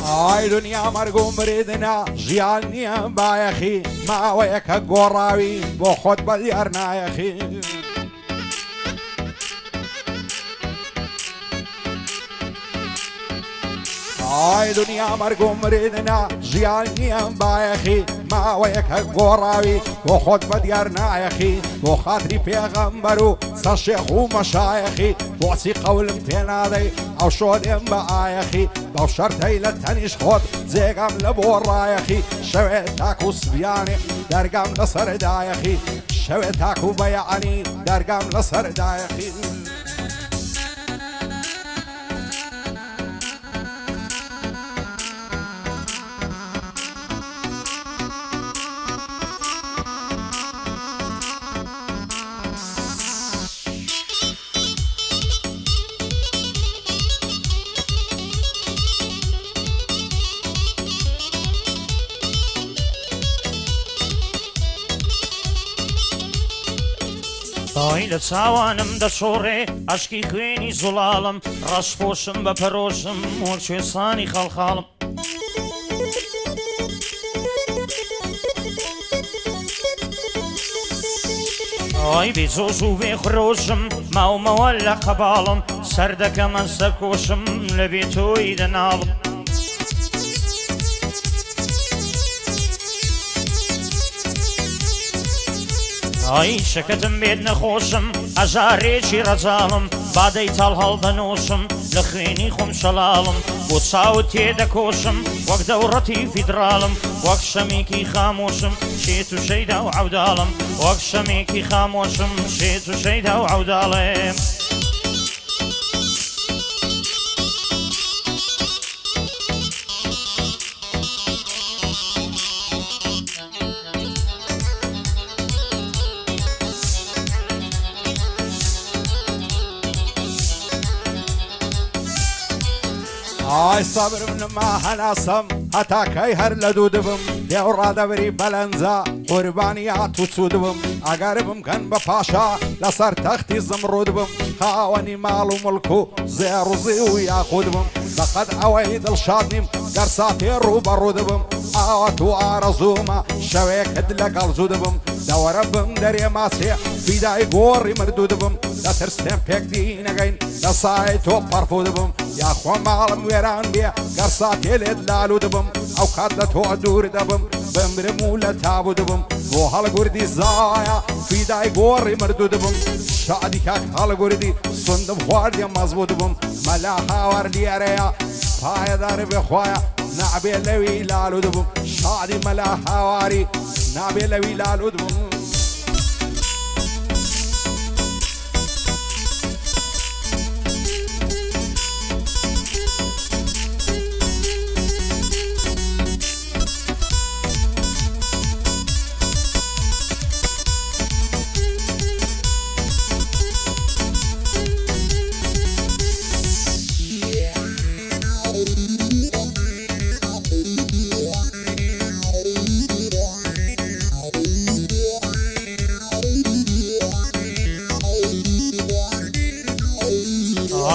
ئای دنیا مەرگ و مریدنا ژیان نییە بایەخی ماوەیەکە گۆڕاوی بۆ خۆت بە دیار نایەخی ئای دنیا مەرگ و مریدنا ژیان نییە بایەخی ماوەیەکە گۆڕاوی بۆ خۆت بە دیار نایەخی بۆ خاتری پێغەمبەر و سەر شێخ و مەشایەخی بۆچی قەولم پێ نادەی ئەو شۆدێم بە ئایەخی بەو شەرتەی لە تەنیش خۆت جێگەم لە بۆ ڕایەخی شەوێ تاک و سبیانێ دەرگام لەسەر دایەخی شەوێ تاک و بەیانی دەرگام لەسەر دایەخی ئای لە چاوانم دەشۆڕێ عەشقی خوێنی زوڵاڵم ڕەشپۆشم بە پەرۆشم وەک کوێسانی خەڵخاڵم ئای بێجۆش و بێخرۆشم ماومەوە لە قەباڵم سەر دەکەمە سەرکۆشم لە بێتۆی دەناڵم ئای شەکەتم بێت نەخۆشم ئەژارێکی ڕەجاڵم بادەی تاڵ هەڵدەنۆشم لە خوێنی خۆم شەڵاڵم بۆ چاوت تێدەکۆشم وەک دەوڕەتی فیدراڵم وەک شەمێکی خامۆشم شێت و شەیدا و عەوداڵم وەک شەمێکی خامۆشم شێت و شەیدا و عەوداڵم ئای سەبرم نما هەناسەم هەتاکەی هەر لە دوو دبم لێو ڕادەبری بەلەنجە قوربانی هات و چوو دبم ئەگەر بمکەن بە پاشا لەسەر تەختی زمڕوود بم خاوەنی ماڵ و مڵک و زێڕوزی و یاخود بم بەقەد ئەوەی دڵشاد نیم گەر ساتێ ڕوو بەڕوو دبم ئاوەت و ئارەزوومە شەوێکت لەگەڵ زوو دبم دەوەرە بم دەرێ ماسێ فیدای گۆڕی مردوو دبم دەترسێم پێک دی نەگەین لە سای تۆ پەرفوو دبم یاخوا ماڵم وێران بێ گەر ساتێ لێت لالوو دبم ئەو کات لە تۆ دوور دەبم بمرم و لە تابوو دبم بۆ هەڵگوردی زایە فیدای گۆڕی مردوو دبم شادی کاک هەڵگوردی سندم خواردێ مەزبوو دبم مەلا هاوار لێرەیە پایەدار بخوایە نابێ لەوی لالوو دبم شادی مەلا هاواری نابێ لەوی لالوو دبم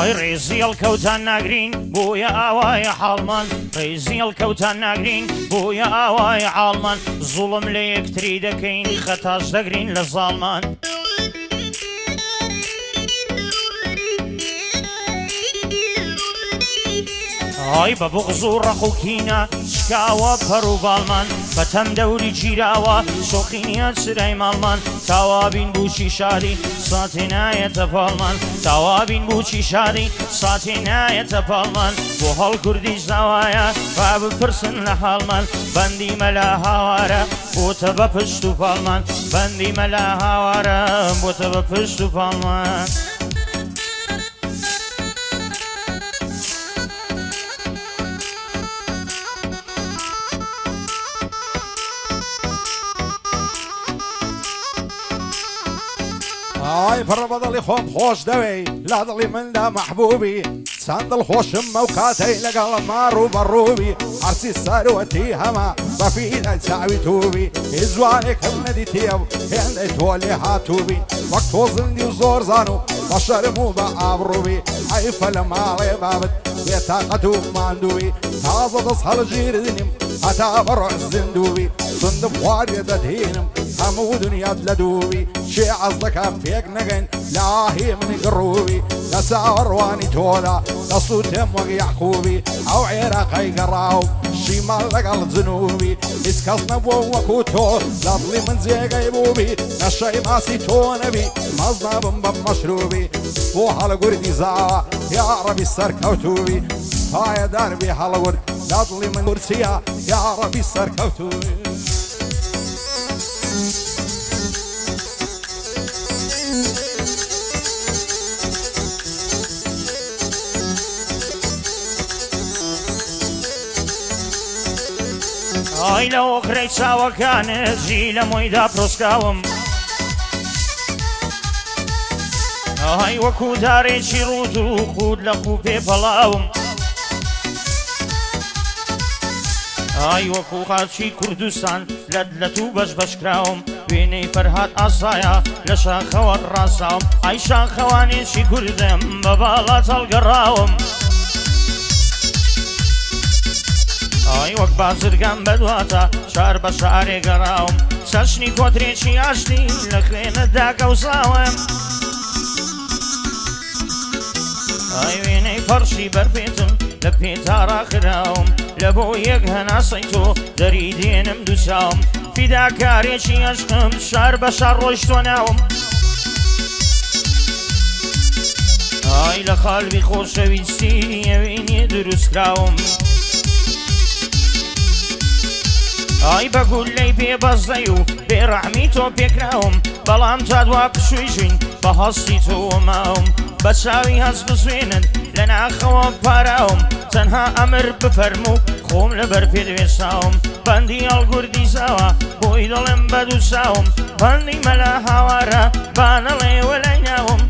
ئای ڕێزی هەڵکەوتان ناگرین بۆیە ئاوایە حاڵمان ڕێزی هەڵکەوتان ناگرین بۆیە ئاوایە حاڵمان زوڵم لە یەکتری دەکەین خەتاش دەگرین لە زاڵمان ئای بە بوغز و ڕەق و کینە شکاوە پەر و باڵمان بەتەم دەوری گیراوە شۆخینیە سرای ماڵمان تاوابین بووچی شادی ساتێ نایەتە پاڵمان تاوابین بووچی شادی ساتێ نایەتە پاڵمان بۆ هەڵکوردی زاوایە با بپرسن لە حاڵمان بەندی مەلا هاوارە بۆتە بە پشت و پاڵمان بەندی مەلا هاوارە بۆتە بە پشت و پاڵمان ئای پڕە بەدڵی خۆم خۆش دەوێی لا دڵی مندا مەحبوبی چەند دڵخۆشم ئەو کاتەی لەگەڵ ماڕ و بەڕووبی هەرچی سەروەتی هەمە بەفیدە چاوی تووبی هیچ جوانێکم نەدیتێ و هێندەی تۆ لێ هاتووبی وەک تۆ زندی و زۆر زان و بە شەرم و بە ئابڕووبی حەیفە لە ماڵێ بابت بێتاقەت و ماندووی تازە دەست هەڵگیرنیم هەتا بەڕۆژ زیندووی سندم خوارێ دەدهێنم هەموو دنیات لە دووی شێ عەز دەکات پێک نەگەین لاهی منی گڕووی لە چاوەڕوانی تۆدا دەسووتێم وەک یعقوبی ئەو عێراقەی گەڕاو شیمال لەگەڵ جنوبی هیچ کەس نەبووە وەکو تۆ لە دڵی من جێگەی بووبی نەشەی ماسی تۆ نەبی مەز نابم بە مەشروبی بۆ هەڵەگوردی زاوە یا ڕەبی سەرکەوتوبی پایە داربی هەڵەگورد لە دڵی من ورچیە یا ڕەبی سەرکەوتوبی ئای لەوە کرەی چاوەکانت ژی لە مۆیدا پرۆسکاوم ئای وەکو دارێکی ڕوود و قود لە قوپێ پەڵاوم ئای وەکو خاچی کوردستان لە تو بەش بەشکراوم وێنەی فەرهاد ئاسایە لە شاخەوە ڕاستاوم ئای شاخەوانێکی کوردم بە باڵات هەڵگەڕاوم ئای وەک بازرگان بەدواتە شار بە شارێ گەڕاوم چەشنی کۆترێکی ئاشتی لە خوێنەتدا کەوساوم ئای وێنەی فەرشی بەرپێتم لە پێتارا خراوم لە بۆ یەک هەناسەی تۆ دەری دێنم دووچاوم فیداکارێکی عەشقم شار بە شار ڕۆیشتۆ ناوم ئای لە خاڵبی خۆشەویستی ئەوێنێ دروستکراوم ئای بە گولەی بێبەزەی و بێڕەحمی تۆ پێکراوم بەڵام تا دوا پشویژین بە هەستی تۆ ماوم بە چاوی هەست بسوێنن لە ناخەوە پاراوم تەنها ئەمر بفەرموو خۆم لەبەر پێ دوێساوم بەندی هەڵگوردی زاوە بۆی دڵم بەدووساوم بەندی مەلا هاوارە بانەڵێوە لای ناوم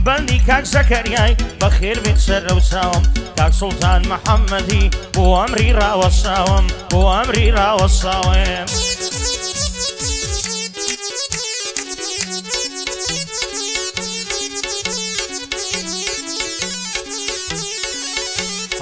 بەندی کاک زەکەریای بەخێر بێت سەر ڕەوساوم کاک سوڵتان محەممەدی بۆ ئەمری ڕاوەساوم بۆ ئەمری ڕاوەساوم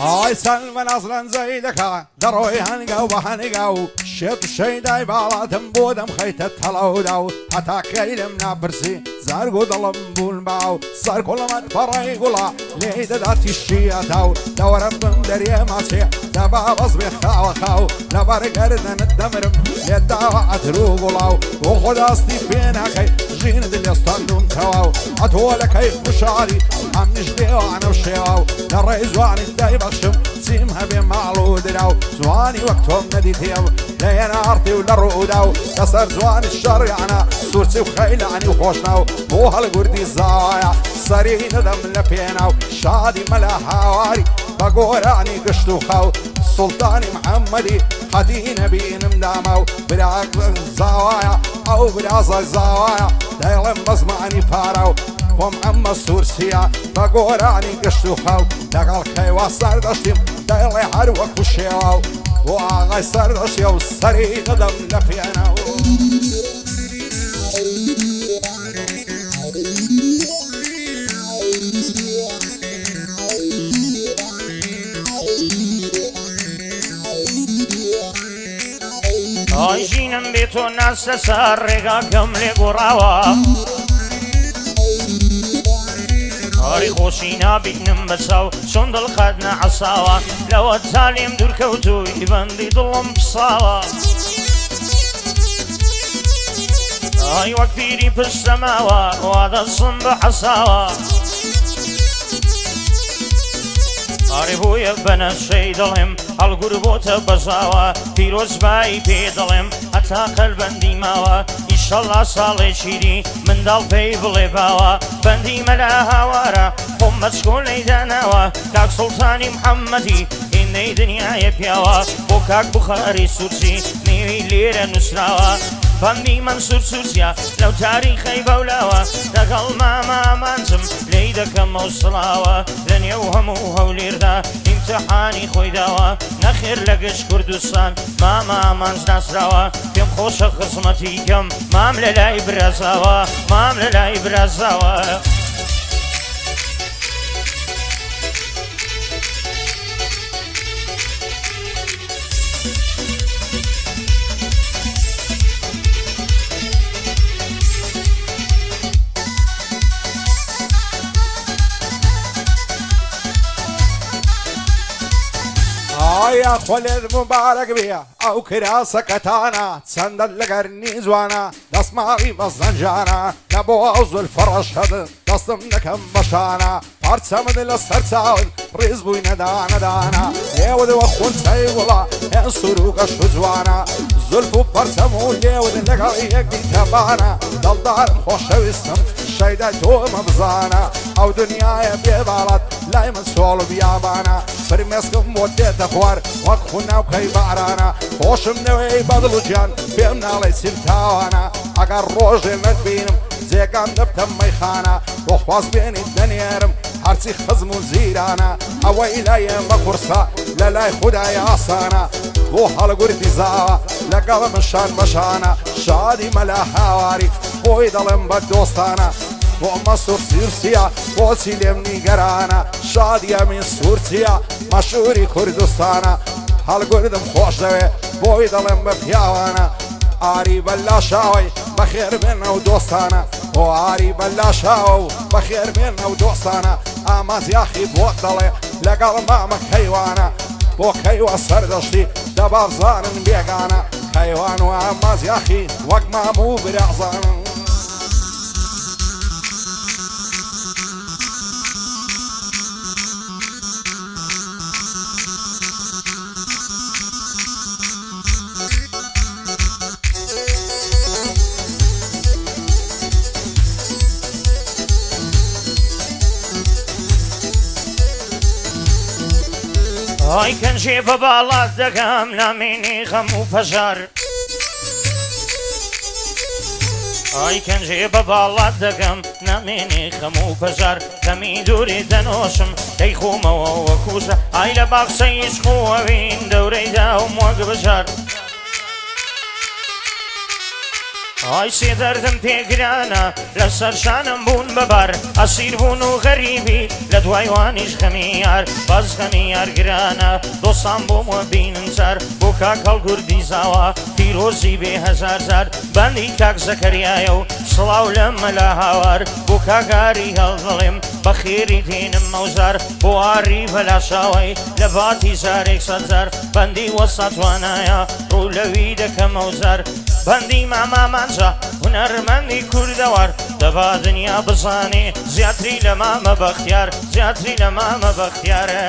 ئای سەلمە نەزڵەنجەی دەکا دەڕۆی هەنگا و بە هەنگا و شێت شەیدای باڵاتم بۆ دەمخەیتە تەڵەودا و هەتاکەی لەم ناپرسی زەرگ و دڵم بوون باو سەرکۆڵەمەت پەڕەی گوڵا لێی دەداتی شیەتا و دەوەرە بم دەریێ ماچێ دەبا بەس بێ خاوە خاو لەبەر گەردنت دەمرم لێ داوە ئەتر و گوڵاو بۆ خۆداستی پێ ناکەی ژینت لێستاندوم تەواو ئەتۆلەکەی خوشاری ئەم نیشتێوانە و شێوا و لە ڕێی جوانی دایبەخشم چیم هەبێ ماڵ و درا و جوانی وەک تۆم نەدیتێم لە هێنارتی و لە ڕوودا و لەسەر جوانی شەڕیانە سوورچی و خەیلانی و خۆشنا و بۆ هەڵگوردی زاوایە سەری نەدەم لە پێنا و شادی مەلا هاواری بە گۆرانی گشت و خەو سوڵتانی محەممەدی حەدی نەبینم داما و براک زاوایە ئەو برازە زاوایە دەیڵێم بە زمانی پارە و خۆم ئەمە سوورسیە بە گۆرانی گشت و خەو لەگەڵ کەیوا سەردەشتیم دەیڵێ هەر وەکو شێوا و بۆ ئاغای سەردەشیە و سەری نەدەم لە پێنا و ئای ژینم بێ تۆ ناستە سەر ڕێگاکەم لێ گۆڕاوە ئاری خۆشی نابینم بەچاو چۆن دڵخات نەعەساوە لەوە تا لێم دوورکەوتووی بەندی دڵم پساوە ئای وەک پیری پشتەماوە وا دەستم بە حەساوە ئاری بۆیە بەنەشەی دڵێم هەڵگور بۆتە بەزاوە پیرۆزبایی پێ دڵێم هەتا قەلبەندی ماوە ئیشەڵا ساڵێکی دی منداڵ پێی بڵێ باوە بەندی مەلا هاوارە خۆم بەچکۆلەی داناوە کاک سوڵتانی محەممەدی هێندەی دنیایە پیاوە بۆ کاک بوخاری سوورچی نێوی لێرە نووسراوە بەندی مەنسوور سوورچیە لەو تاریخەی بەولاوە لەگەڵ مامامانجم لێی دەکەم ئەو سڵاوە لە نێو هەموو هەولێردا ئیمتحانی خۆی داوە نەخێر لە گەشت کوردستان مامامانج ناسراوە پێم خۆشە خزمەتی کەم مام لە لای برازاوە مام لە لای برازاوە ئایا خۆلێت مبارەک بێ ئەو کراسەکەتانە چەندە لەگەرنی جوانە دەستماڵی بە زەنجانە لە بۆ ئەو زولفە ڕەشەدن دەستم دەکەم بەشانە پارچەمت لەسەر چاون ڕێز بووی نەدانەدانە لێودەوە خونچەی وڵا هێن سروکە شوجوانە زولف و پەرچەم و لێود لەگەڵ یەکدی تەبانە دڵدارم خۆشەویستم شەیدای تۆمە بزانە ئەو دنیایە بێباڵەت لای من سۆڵ و بیابانە فرمێسکم بۆ دێتە خوار وەک خوناوکەی بارانە خۆشم نەوەی بەدڵ و گیان پێم ناڵێ چیم تاوانە ئەگەر ڕۆژێ نەتبینم جێگان دەبتەم مەیخانە بۆ خواست بێنیت دەنێرم هەرچی خزم و زیرانە ئەوەی لای ئێمە قورسە لە لای خودای ئاسانە بۆ هەڵگورتی زاوە لەگەڵ منشان بەشانە شادی مەلا هاواری بۆی دەڵێم بە دۆستانە بۆ ئەمە سوورسیە بۆچی لێم نیگەرانە شادی ئەمین سوورچیە مەشهوری کوردستانە هەڵگوردم خۆش دەوێ بۆی دەڵێم بە پیاوانە ئاری بەلا شاوەی بەخێر بێنە و دۆستانە بۆ ئاری بەلا شاوە و بەخێر بێنە و دۆستانە ئامازیاخی بۆ دەڵێ لەگەڵ مامە کەیوانە بۆ کەیوە سەردەشتی دەبا بزانن بێگانە کەیوان و ئامازیاخی وەک مام و برازانن ئای کەنجێ بە باڵات دەگەم نامێنی خەم و پەژار ئای کەنجێ بە باڵات دەگەم نامێنی خەم و پەژار کەمی دووری دەنۆشم دەیخۆمەوە وەکوژە ئای لە باخچەی عشقوەوین دەورەی داوم وەک بژار ئای سێ دەردم پێگرانە لەسەر شانم بوون بەبار ئەسیر بوون و غەریبی لە دوای وانیش خەمی یار باز خەمی یارگرانە دۆستان بۆمە بینن جار بۆ کاک هەڵگوردی زاوە پیرۆزی بێ هەزار زار بەندی کاک زەکەریایە و سڵاو لە مەلا هاوار بۆ کاکاری هەڵدڵێم بە خێری دێنم مەوزار بۆ ئاری بەلا شاوەی لە باتی زارێک سەدزار بەندی وەسە توانایە ڕوو لەوی دەکەم مەوزار بەندی مامامانجا هونەرمەندی کوردەوار دەبا دنیا بزانێ زیاتری لە مامە بەختیار زیاتری لە مامە بەختیارە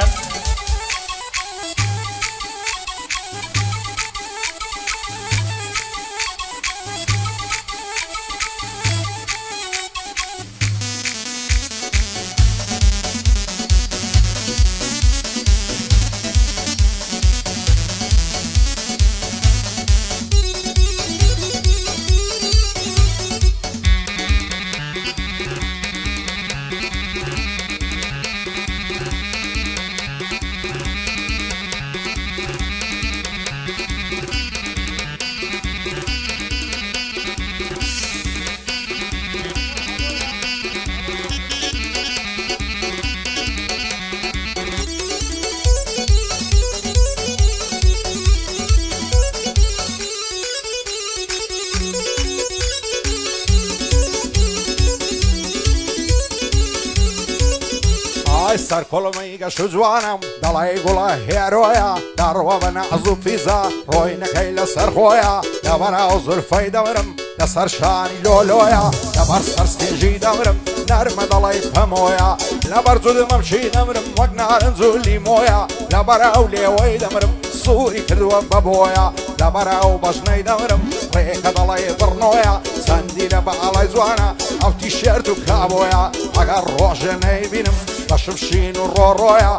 سەر کۆڵمەی گەشت و جوانم دەڵی گوڵە هێرۆیە داڕوە بە نەعز و فیزا ڕۆی نەکەی لەسەر خۆیە لەبەراو زولفەی دەورم لەسەر شانی لۆلۆیە لەبەر سەرستێژی دەورم نەرمە دەڵی پەمۆیە لەبەر جودمەم چی دەمرم وەک نارنج و لیمۆیە لەبەراو لێوەی دەمرم سووری کردووە بەبۆیە لەبەراو بەژنەی دەورم ڕێکە دەڵی بڕنۆیە چەندی لە بەعاڵای جوانە ئەو تیشێرت و کابۆیە ئەگەر ڕۆژێ نەیبینم بەشم شین و ڕۆڕۆیە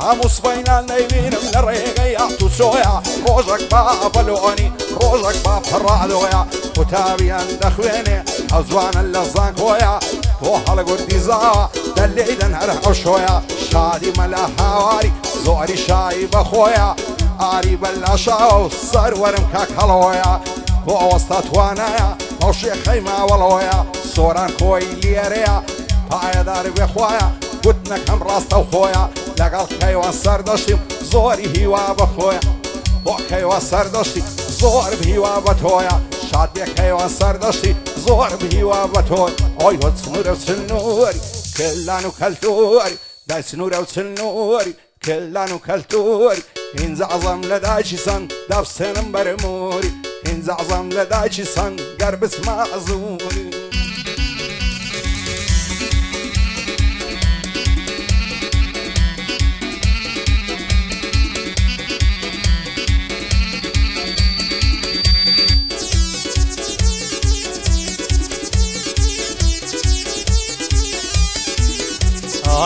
هەموو سبەینان نەیبینم لە ڕێگەی ئەحت و چۆیە ڕۆژێک با بەلۆنی ڕۆژێک با پەڕادۆیە قوتابیان دەخوێنێ ئەو جوانە لە زانکۆیە بۆ هەڵگوردی زاوە دەلێدەن هەر ئەو شۆیە شادی مەلا هاواری زۆری شایی بەخۆیە ئاری بەلا شاوە و سەروەرم کاک هەڵەوەیە بۆ ئەوەستا توانایە ئەو شێخەی ماوەڵەوەیە سۆران کۆی لێرەیە پایەدار بێخوایە گوتنەکەم ڕاستە و خۆیە لەگەڵ کەیوان سەردەشتیم زۆری هیوا بەخۆیە بۆ کەیوان سەردەشتی زۆر بهیوا بە تۆیە شاد بێ کەیوان سەردەشتی زۆر بهیوا بە تۆی ئۆی وە سنوورە و چنووری کلان و کەلتوری دای سنوورە و چنووری کلان و کەلتوری هینز عەزەم لە دایکی سەنگ دەفسێنم بەرموری هینز عەزەم لە دایکی سەنگ گەر بچمە ئەزووری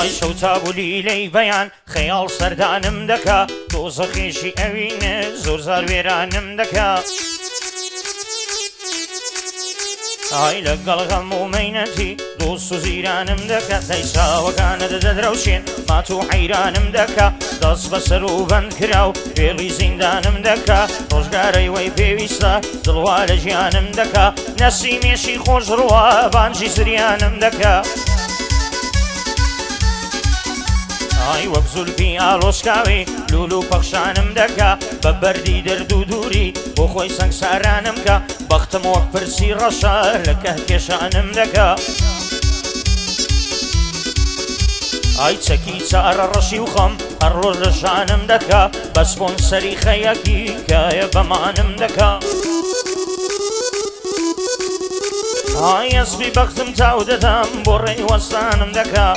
ئای شەو تابوولی لەی بەیان خەیاڵ سەردانم دەکا دۆزەخێشی ئەوینە زۆر زار وێرانم دەکا ئای لەگەڵ غەم و مەینەتی دۆست و زیرانم دەکا دەیساوەکانە دەدرەوشێن مات و حەیرانم دەکا دەست بەسەر و بەند کرا و فێڵی زیندانم دەکا ڕۆژگارەی وەی پێویستە دڵوا لە ژیانم دەکا نەسیمێشی خۆش ڕوا بانجی زریانم دەکا ئای وەک زولفی ئاڵۆسکاوێ لولو و پەخشانم دەکا بە بەردی دەرد و دووری بۆ خۆی سەنگسارانم کە بەختم وەک پرسی ڕەشە لە کەهکێشانم دەکا ئای چەکی چارە ڕەشی و خەم هەر ڕۆژ لە شانم دەکا بە سپۆنسەری خەیەکی کایە بەمانم دەکا ئای ئەسپی بەختم تاو دەدەم بۆ ڕێی وەستانم دەکا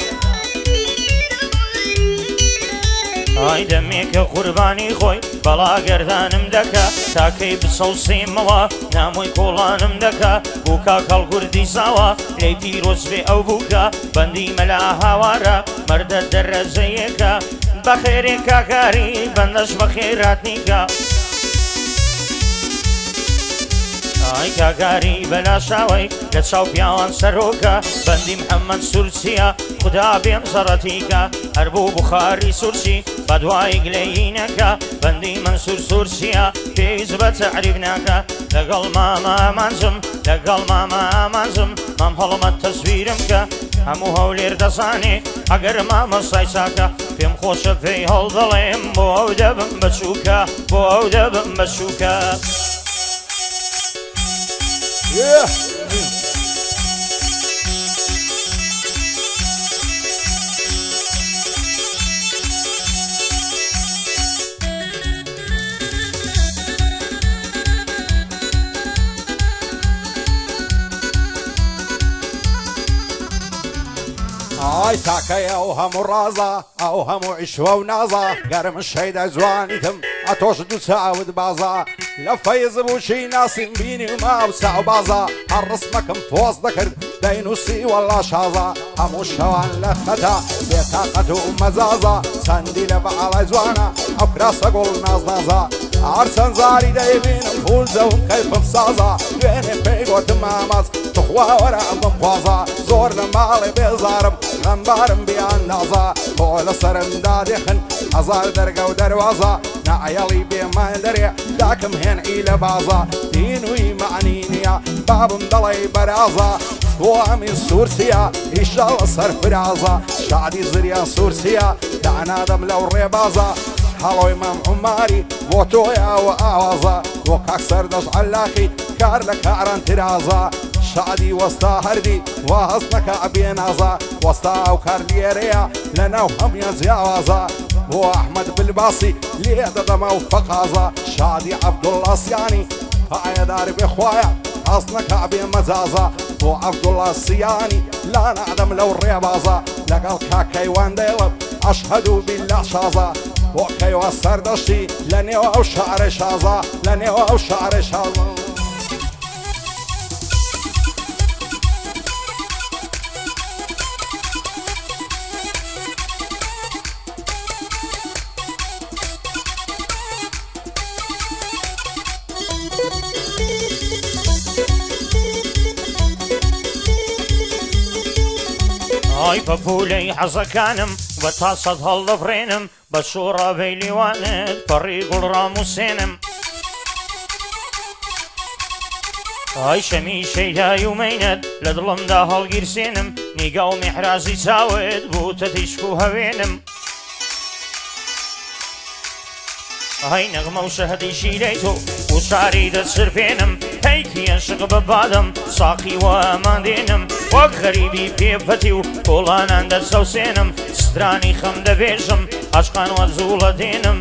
ئای دەمێکە قوربانی خۆی بەڵا گەردانم دەکا تاکەی بسەوسێمەوە نامۆی کۆڵانم دەکا بوو کاکەڵ کوردی زاوە لێی پیرۆز بێ ئەو بووکە بەندی مەلا هاوارە مەردە دەرەزەیەکە بەخێرێ کاکاری بەندەش بەخێرات نیکە ئای کاکاری بەلاشاوەی لە چاو پیاوان سەرۆکە بەندی محەممەد سورسیە خدا بێم زەڕەتیکە هەر بوو بخاری سورسی بەدوای گلەیینەکە بەندی منسوور سورسیە پێویست بە تەعریف ناکە لەگەڵ مامە ئامانجم لەگەڵ مامە ئامانجم مام هەڵمە تەسویرم کە هەموو هەولێر دەزانێ ئەگەر مامەسای چاکە پێم خۆشە پێی هەڵدەڵێم بۆ ئەو دەبم بەچووکە بۆ ئەو دەبم بەچووکە ئای تاکەی ئەو هەموو ڕازە ئەو هەموو عیشوە و نازە گەرم شەیدە جوانیتم ئەتۆش دوو چاوت بازە لە فەیز بووشی ناسیم بینی و ماو چاو بازە هەر ڕسمەکەم پۆز دەکرد دەینووسی وەڵا شازە هەموو شەوان لە خەتا بێتاقەت و مەزازە چەندی لە بەعاڵای جوانە ئەو کراسە گوڵ نازنازە هەر چەند زاری دەیبینم پول زەوم کەیفم سازە دوێنێ پێی گۆتم مامەز تخوا وەرە بمخوازە زۆر لە ماڵێ بێزارم غەمبارم بیاندازە بۆ لە سەرمدا دێخن هەزار دەرگە و دەروازە نەعەیەڵی بێمان دەرێ داکم هێنئی لە بازە دینووی معنی نییە بابم دەڵێ بەرازە بۆ ئەمی سوورسیە ئیشەڵە سەرفرازە شادی زریان سوورسیە دانادەم لەو ڕێبازە هەڵۆی مەم عوماری بۆ تۆیەوە ئاوازە بۆ کاک سەردەش عەلاقی کار لە کاران ترازە شادی وەستا هەردی وا هەست نەکە بێنازە وەستا ئەو کار لێرەیە لەناو هەمیان جیاوازە بۆ ئەحمەد بلباسی لێ دەدەمە و فەقازە شادی عەبدوڵڵاسیانی پایەدار بێخوایە هەست نەکە بێ مەجازە بۆ عەبدوڵڵاسیانی لا نادەم لەو ڕێبازە لەگەڵ کاکەیوان دەیڵم ئەشهەدو بیللا شازە بۆ کەیوە سەردەشتی لە نێوە ئەو شارە شازە لە نێوە ئەو شارە شازە ئای پەپولەی حەزەکانم بە تاسەد هەڵدەفرێنم بە شۆڕاوەی لیوانت پەڕی گوڵڕاموسێنم ئای شەمی شەیدای و مەینەت لە دڵمدا هەڵگیرسێنم نیگا و میحرازی چاوت بووتە تیشک و هەوێنم ئای نەغمە و شەهەدیشی لەی تۆ و شاری دەسرفێنم هەیکی ئەشق بەبادم ساقی وە ئەماندێنم وەک غەریبی پێفەتی و کۆڵانان دەرسەوسێنم سترانی خەم دەبێژم عەشقان وە زوڵە دێنم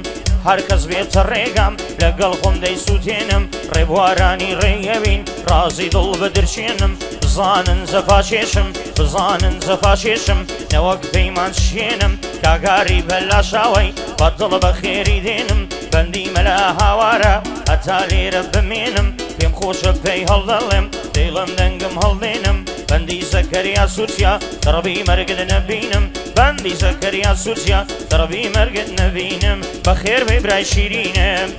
هەرکەس بێتە ڕێگام لەگەڵ خۆم دەیسووتێنم ڕێبوارانی ڕێیەوین ڕازی دڵ بەدرچێنم بزانن زەفاشێشم بزانن زەفاشێشم نەوەک پەیمان شێنم کاگاری بەلاشاوی بەدڵ بە خێری دێنم بەندی مەلا هاوارە هەتا لێرە بمێنم پێم خۆشە پێی هەڵدەڵێم دەیڵم دەنگم هەڵدێنم بەندی زەکەریا سووتیا دڕبی مەرگت نەبینم بەندی زەکەریا سووتیا دڕبی مەرگت نەبینم بەخێر بێ برای شیرینم